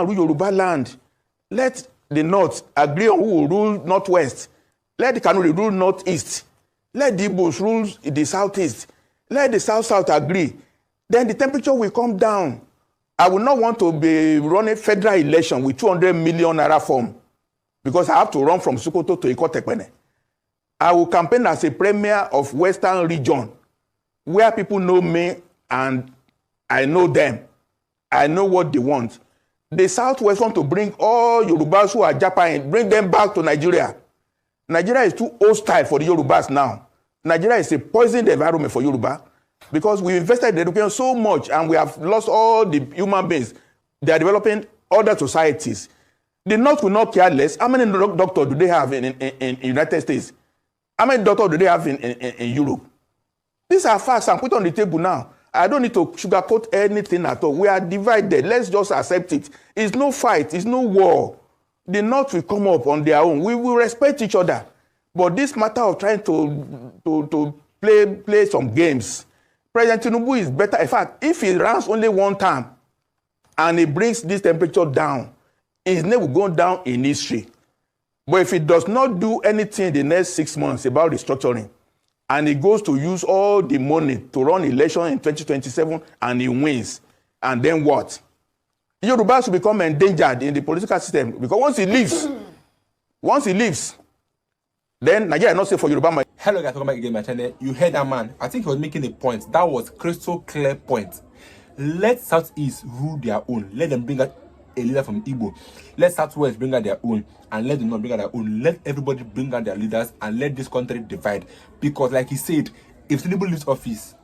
rule Yoruba land. Let the North agree on who will rule Northwest. Let the Kanuri rule Northeast. Let the Igbos rule the Southeast. Let the South agree. Then the temperature will come down. I will not want to be running federal election with 200 million naira form because I have to run from Sokoto to Ikotekpene. I will campaign as a premier of Western region where people know me and I know them. I know what they want. The Southwest want to bring all Yorubas who are Japan, bring them back to Nigeria. Nigeria is too hostile for the Yorubas now. Nigeria is a poisoned environment for Yoruba because we invested in education so much and we have lost all the human beings. They are developing other societies. The North will not care less. How many doctors do they have in United States? How many doctors do they have in Europe? These are facts I'm put on the table now. I don't need to sugarcoat anything at all. We are divided. Let's just accept it. It's no fight. It's no war. The North will come up on their own. We will respect each other. But this matter of trying to play some games, President Tinubu is better. In fact, if he runs only one time and he brings this temperature down, his name will go down in history. But if he does not do anything in the next 6 months about restructuring, and he goes to use all the money to run election in 2027 and he wins, and then what? Yorubas will become endangered in the political system because once he leaves, then Nigeria not safe for Yoruba. Hello guys, welcome back again to my channel. You heard that man. I think he was making a point. That was crystal clear point. Let Southeast rule their own. Let them bring out a leader from Igbo. Let Southwest bring out their own, and let them not bring out their own. Let everybody bring out their leaders and let this country divide. Because like he said, if Tinubu leaves office,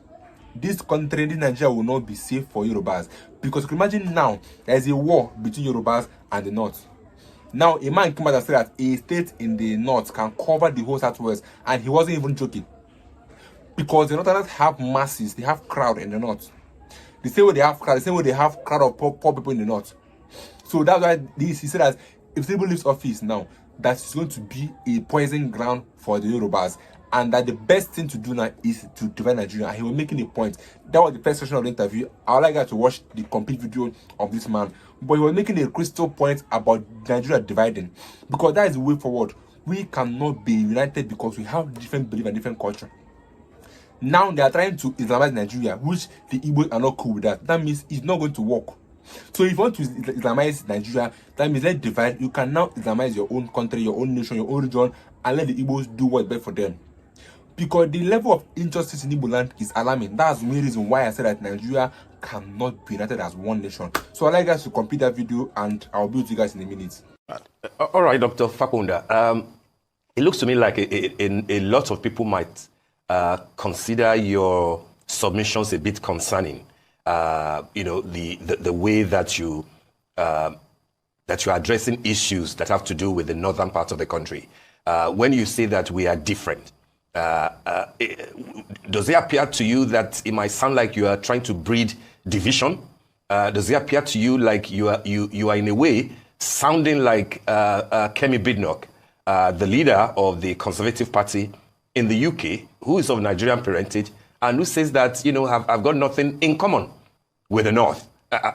this country, this Nigeria will not be safe for Yorubas. Because you can imagine now, there is a war between Yorubas and the North. Now, a man came out and said that a state in the North can cover the whole Southwest, and he wasn't even joking. Because the Northerners have masses, they have crowd in the North. The same way they have crowd, the same way they have crowd of poor people in the North. So that's why he said that if Tinubu leaves office now, that is going to be a poison ground for the Yorubas, and that the best thing to do now is to divide Nigeria. And he was making a point. That was the first section of the interview. I would like you to watch the complete video of this man. But he was making a crystal point about Nigeria dividing, because that is the way forward. We cannot be united because we have different belief and different culture. Now they are trying to Islamize Nigeria, which the Igbos are not cool with that. That means it's not going to work. So if you want to Islamize Nigeria, that means let's divide. You can now Islamize your own country, your own nation, your own region, and let the Igbos do what's best for them. Because the level of injustice in Igbo land is alarming. That's the main reason why I said that Nigeria cannot be united as one nation. So I'd like guys to complete that video, and I'll be with you guys in a minute. All right, Dr. Fapohunda. It looks to me like a lot of people might consider your submissions a bit concerning. The way that you're addressing issues that have to do with the northern part of the country. When you say that we are different, does it appear to you that it might sound like you are trying to breed division? Does it appear to you like you are in a way sounding like Kemi Badenoch, the leader of the Conservative Party in the UK, who is of Nigerian parentage and who says that have got nothing in common with the North,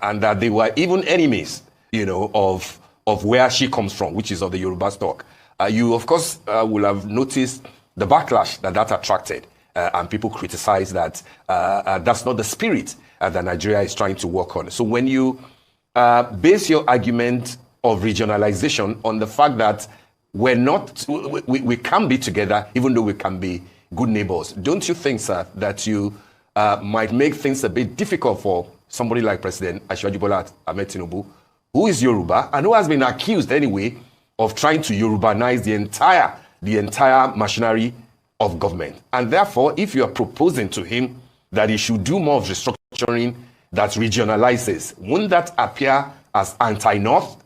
and that they were even enemies, of where she comes from, which is of the Yoruba stock. You, of course, will have noticed the backlash that attracted, and people criticize that that's not the spirit that Nigeria is trying to work on. So when you base your argument of regionalization on the fact that we can be together, even though we can be good neighbors, don't you think, sir, that you might make things a bit difficult for somebody like President Asiwaju Bola Ahmed Tinubu, who is Yoruba and who has been accused anyway of trying to Yorubanize the entire machinery of government? And therefore, if you are proposing to him that he should do more of restructuring that regionalizes, wouldn't that appear as anti-North?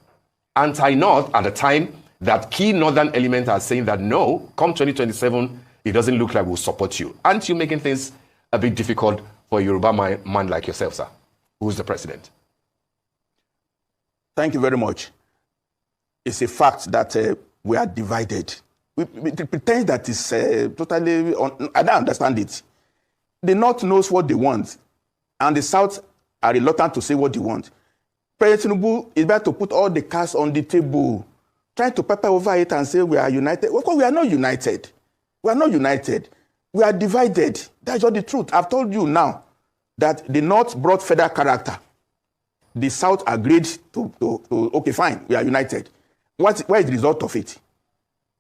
Anti-North at the time that key Northern elements are saying that no, come 2027, it doesn't look like we'll support you. Aren't you making things a bit difficult for a Yoruba man like yourself, sir, who's the president? Thank you very much. It's a fact that we are divided. We pretend that it's totally, I don't understand it. The North knows what they want, and the South are reluctant to say what they want. President Tinubu is about to put all the cards on the table, trying to pepper over it and say we are united. Of course, we are not united. We are not united. We are divided. That's just the truth. I've told you now that the North brought federal character. The South agreed to okay, fine, we are united. What is the result of it?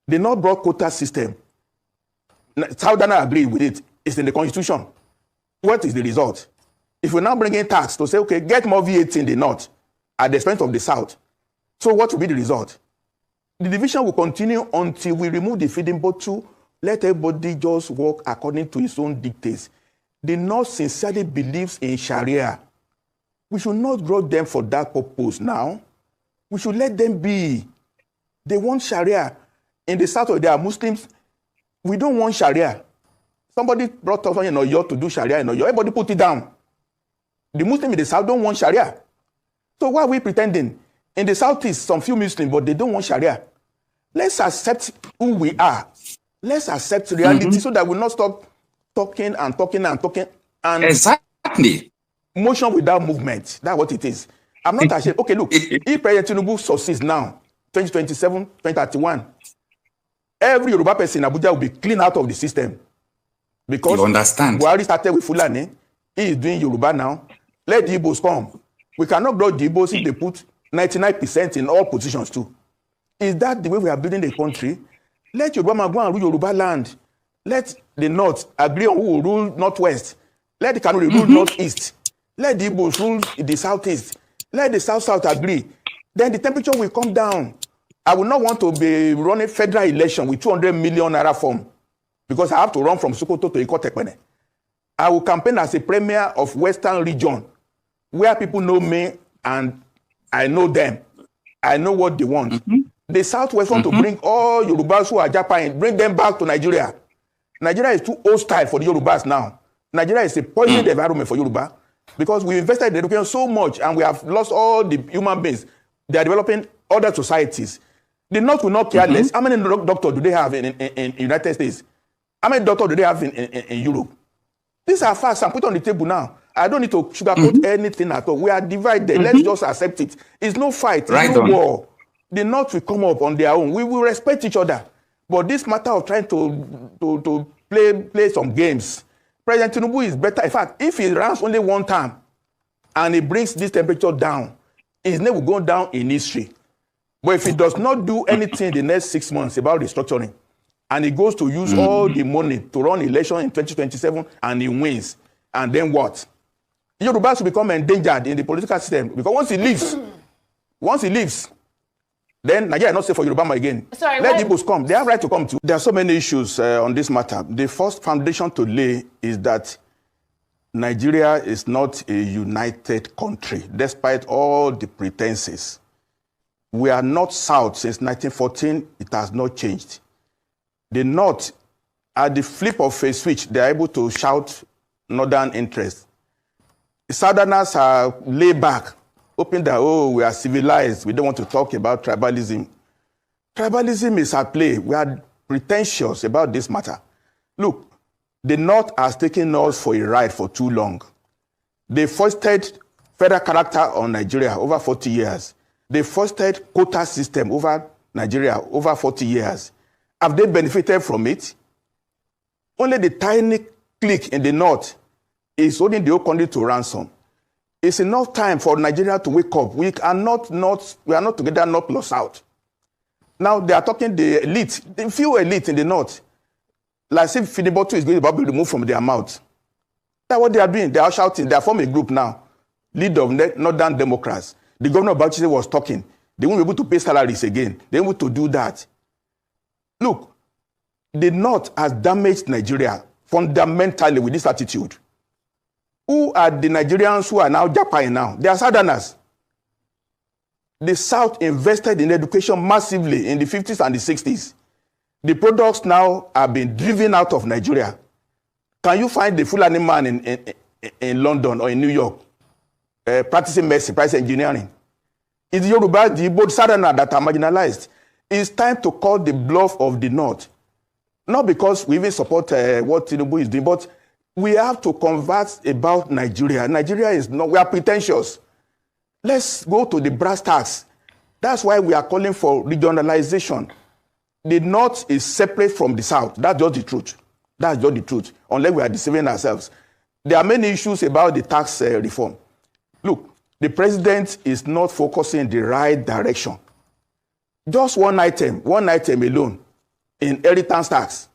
The North brought quota system. Southerners agreed with it. It's in the Constitution. What is the result? If we now bring in tax to say, okay, get more VAT in the North at the expense of the South, so what will be the result? The division will continue until we remove the feeding bottle, let everybody just work according to his own dictates. The North sincerely believes in Sharia. We should not draw them for that purpose now. We should let them be. They want Sharia. In the South, there are Muslims. We don't want Sharia. Somebody brought us in Oyo to do Sharia in Oyo. Everybody put it down. The Muslims in the South don't want Sharia. So why are we pretending? In the Southeast, some few Muslims, but they don't want Sharia. Let's accept who we are. Let's accept reality so that we'll not stop talking and talking and talking. And exactly. Motion without movement. That's what it is. I'm not ashamed. Okay, look, if President Tinubu succeeds now, 2027, 2031, every Yoruba person in Abuja will be cleaned out of the system. Because you understand. We already started with Fulani. He is doing Yoruba now. Let the Igbos come. We cannot grow the Igbos if they put 99% in all positions too. Is that the way we are building the country? Let Yoruba man go and rule Yoruba land. Let the North agree on who will rule Northwest. Let the Kanuri rule Northeast. Let the Igbos rule the Southeast. Let the South agree. Then the temperature will come down. I will not want to be running federal election with 200 million naira form because I have to run from Sokoto to Ikotekpene. I will campaign as a premier of Western region where people know me and I know them. I know what they want. The Southwest want to bring all Yorubas who are Japan, bring them back to Nigeria. Nigeria is too hostile for the Yorubas now. Nigeria is a poisoned environment for Yoruba because we invested in education so much and we have lost all the human beings. They are developing other societies. The North will not care less. How many doctors do they have in United States? How many doctors do they have in Europe? These are facts I'm put on the table now. I don't need to sugarcoat anything at all. We are divided. Let's just accept it. It's no fight. It's no war. The North will come up on their own. We will respect each other. But this matter of trying to play some games, President Tinubu is better. In fact, if he runs only one time and he brings this temperature down, his name will go down in history. But if he does not do anything in the next 6 months about restructuring, and he goes to use all the money to run election in 2027 and he wins, and then what? Yorubas will become endangered in the political system because once he leaves, then Nigeria is not safe for Yoruba again. Sorry, let the Igbos come. They have right to come too. There are so many issues on this matter. The first foundation to lay is that Nigeria is not a united country, despite all the pretenses. We are not South since 1914. It has not changed. The North, at the flip of a switch, they are able to shout Northern interests. The Southerners are laid back, hoping that, oh, we are civilized. We don't want to talk about tribalism. Tribalism is at play. We are pretentious about this matter. Look, the North has taken us for a ride for too long. They foisted federal character on Nigeria over 40 years. They foisted quota system over Nigeria over 40 years. Have they benefited from it? Only the tiny clique in the North is holding the whole country to ransom. It's enough time for Nigeria to wake up. We are not together, North plus South. Now they are talking the elite, the few elite in the North. Like if Finibotu is going to be removed from their mouth. That's what they are doing. They are shouting. They are forming a group now. Leader of Northern Democrats. The governor of Bauchi was talking. They won't be able to pay salaries again. They won't be able to do that. Look, the North has damaged Nigeria fundamentally with this attitude. Who are the Nigerians who are now Japan now? They are Southerners. The South invested in education massively in the 50s and the 60s. The products now are being driven out of Nigeria. Can you find the Fulani man in London or in New York practicing medicine, practicing engineering? It's the Yoruba, the Igbo, Southerners that are marginalized. It's time to call the bluff of the North. Not because we even support what Tinubu is doing, but we have to converse about Nigeria. Nigeria is not, we are pretentious. Let's go to the brass tacks. That's why we are calling for regionalization. The North is separate from the South. That's just the truth. That's just the truth, unless we are deceiving ourselves. There are many issues about the tax reform. Look, the president is not focusing in the right direction. Just one item alone, inheritance tax.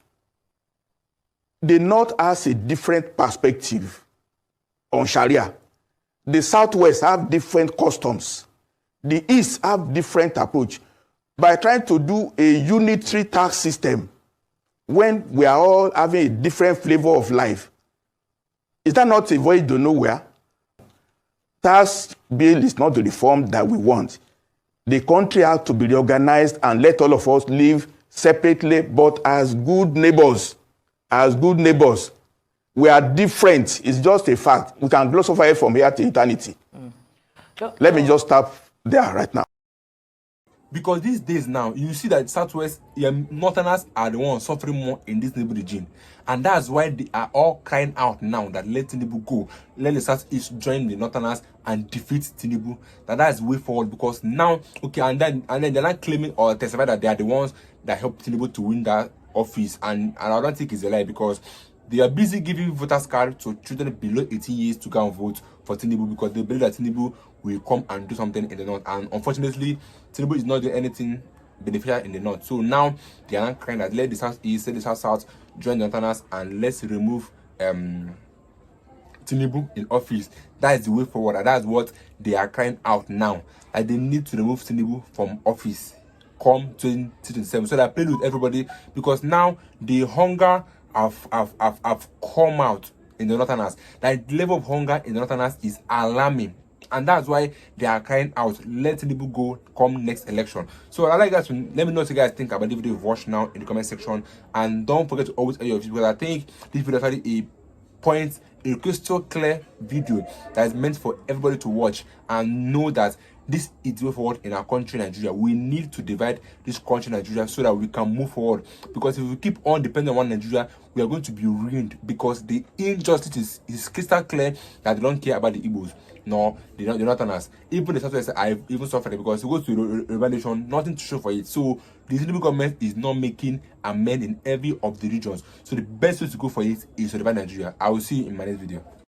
The North has a different perspective on Sharia. The Southwest have different customs. The East have different approach. By trying to do a unitary tax system, when we are all having a different flavor of life, is that not a voyage to nowhere? Tax bill is not the reform that we want. The country has to be reorganized and let all of us live separately, but as good neighbors. As good neighbors. We are different. It's just a fact. We can gloss over it from here to eternity. Let me just stop there right now. Because these days now, you see that Southwest, Northerners are the ones suffering more in this Tinubu regime. And that's why they are all crying out now that let Tinubu go. Let the Southeast join the Northerners and defeat Tinubu. That is the way forward, because now, okay, and then they're not claiming or testify that they are the ones that helped Tinubu to win that office. And I don't think it's a lie, because they are busy giving voters card to children below 18 years to go and vote for Tinubu, because they believe that Tinubu will come and do something in the North. And unfortunately, Tinubu is not doing anything beneficial in the North. So now they are not crying that let the Southeast, let the South join the Northerners, and let's remove Tinubu in office. That is the way forward, and that's what they are crying out now. Like they need to remove Tinubu from office come 2027, so they're playing with everybody, because now the hunger have come out in the Northerners. Like the level of hunger in the Northerners is alarming, and that's why they are crying out, let Tinubu go come next election. So I'd like you guys to let me know what you guys think about the video you've watched now in the comment section, and don't forget to always add your views, because I think this video is actually a crystal clear video that is meant for everybody to watch and know that this is the way forward in our country, Nigeria. We need to divide this country, Nigeria, so that we can move forward. Because if we keep on depending on one Nigeria, we are going to be ruined, because the injustice is crystal clear that they don't care about the Igbos. No, they're not on us. Even the Southwest, I've even suffered it, because it goes to Yoruba nation, nothing to show for it. So the Tinubu government is not making amend in every of the regions. So the best way to go for it is to divide Nigeria. I will see you in my next video.